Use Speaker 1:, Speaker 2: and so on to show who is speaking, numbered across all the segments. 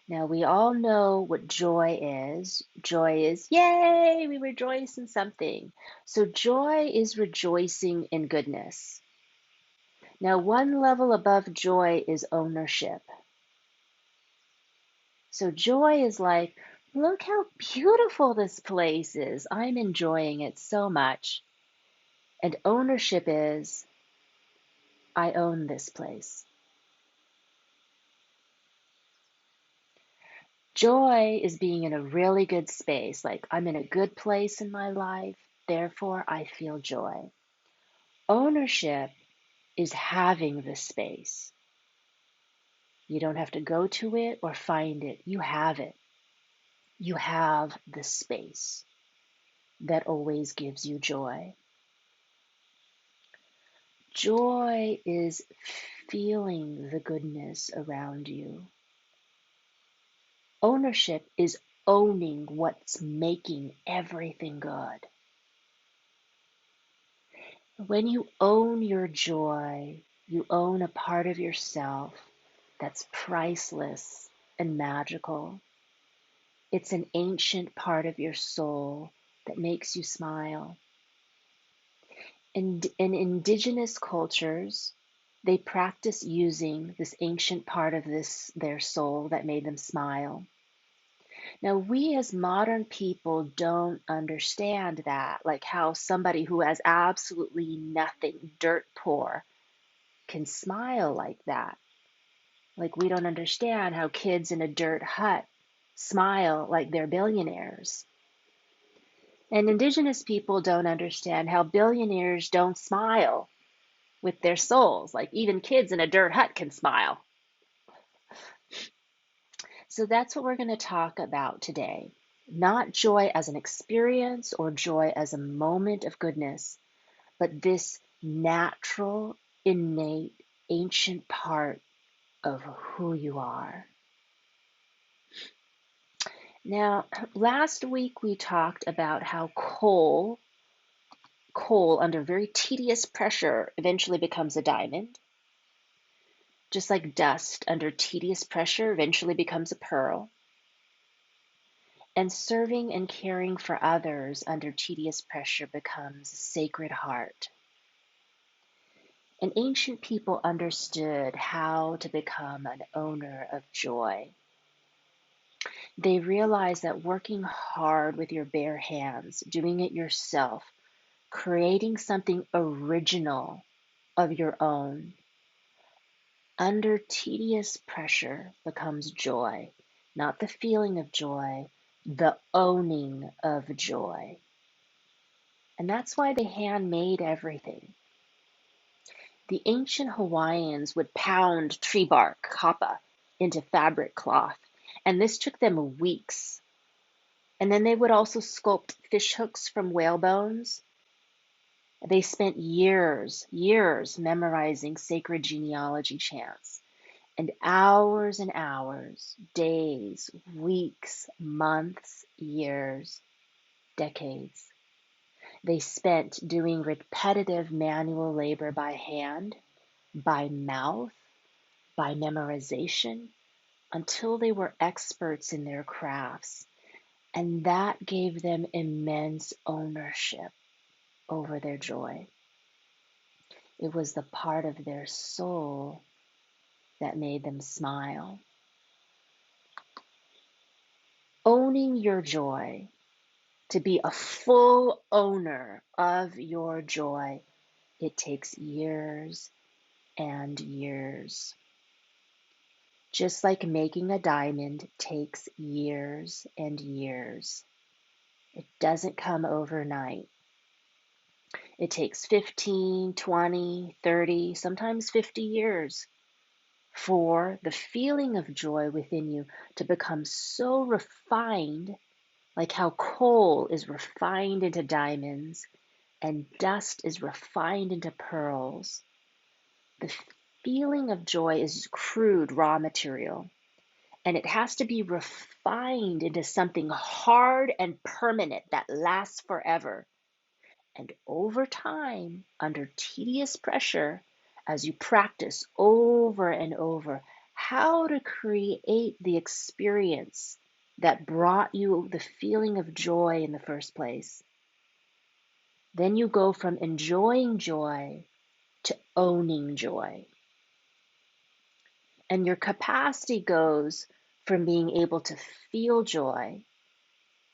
Speaker 1: Now, we all know what joy is. Joy is, yay, we rejoice in something. So, joy is rejoicing in goodness. Now, one level above joy is ownership. So, joy is like, look how beautiful this place is. I'm enjoying it so much. And ownership is, I own this place. Joy is being in a really good space, like I'm in a good place in my life, therefore I feel joy. Ownership is having the space. You don't have to go to it or find it. You have it. You have the space that always gives you joy. Joy is feeling the goodness around you. Ownership is owning what's making everything good. When you own your joy, you own a part of yourself that's priceless and magical. It's an ancient part of your soul that makes you smile. In indigenous cultures, they practice using this ancient part of their soul that made them smile. Now, we as modern people don't understand that, like how somebody who has absolutely nothing, dirt poor, can smile like that. Like, we don't understand how kids in a dirt hut smile like they're billionaires. And indigenous people don't understand how billionaires don't smile with their souls. Like, even kids in a dirt hut can smile. So that's what we're going to talk about today. Not joy as an experience or joy as a moment of goodness, but this natural, innate, ancient part of who you are. Now, last week we talked about how coal under very tedious pressure eventually becomes a diamond, just like dust under tedious pressure eventually becomes a pearl. And serving and caring for others under tedious pressure becomes a sacred heart. And ancient people understood how to become an owner of joy. They realized that working hard with your bare hands, doing it yourself, creating something original of your own, under tedious pressure becomes joy, not the feeling of joy, the owning of joy. And that's why they handmade everything. The ancient Hawaiians would pound tree bark, kapa, into fabric cloth, and this took them weeks. And then they would also sculpt fish hooks from whale bones. They spent years memorizing sacred genealogy chants, and hours, days, weeks, months, years, decades. They spent doing repetitive manual labor by hand, by mouth, by memorization, until they were experts in their crafts. And that gave them immense ownership over their joy. It was the part of their soul that made them smile. Owning your joy, to be a full owner of your joy, it takes years and years. Just like making a diamond takes years and years. It doesn't come overnight. It takes 15, 20, 30, sometimes 50 years for the feeling of joy within you to become so refined, like how coal is refined into diamonds and dust is refined into pearls. The feeling of joy is crude raw material, and it has to be refined into something hard and permanent that lasts forever. And over time, under tedious pressure, as you practice over and over, how to create the experience that brought you the feeling of joy in the first place. Then you go from enjoying joy to owning joy. And your capacity goes from being able to feel joy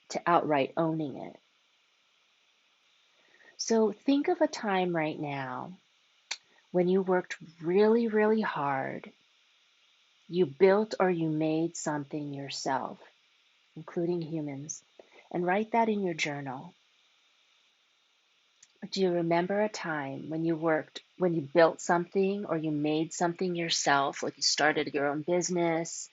Speaker 1: to outright owning it. So think of a time right now when you worked really, really hard. You built or you made something yourself, including humans, and write that in your journal. Do you remember a time when when you built something or you made something yourself, like you started your own business,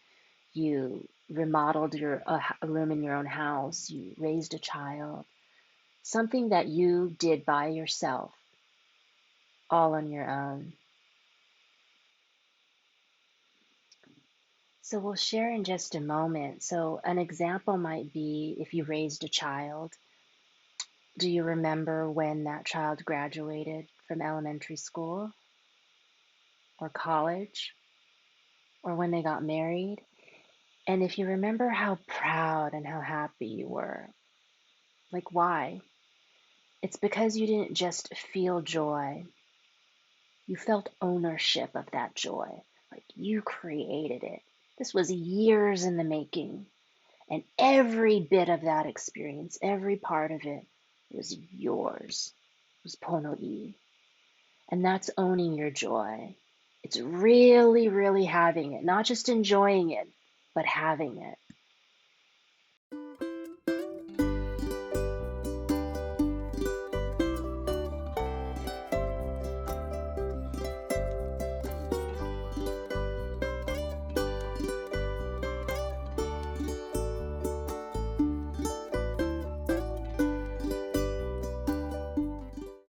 Speaker 1: you remodeled a room in your own house, you raised a child, something that you did by yourself, all on your own? So we'll share in just a moment. So an example might be if you raised a child. Do you remember when that child graduated from elementary school or college or when they got married? And if you remember how proud and how happy you were, like why? It's because you didn't just feel joy, you felt ownership of that joy. Like you created it. This was years in the making. And every bit of that experience, every part of it was yours. It was Pono'i. And that's owning your joy. It's really, really having it, not just enjoying it, but having it.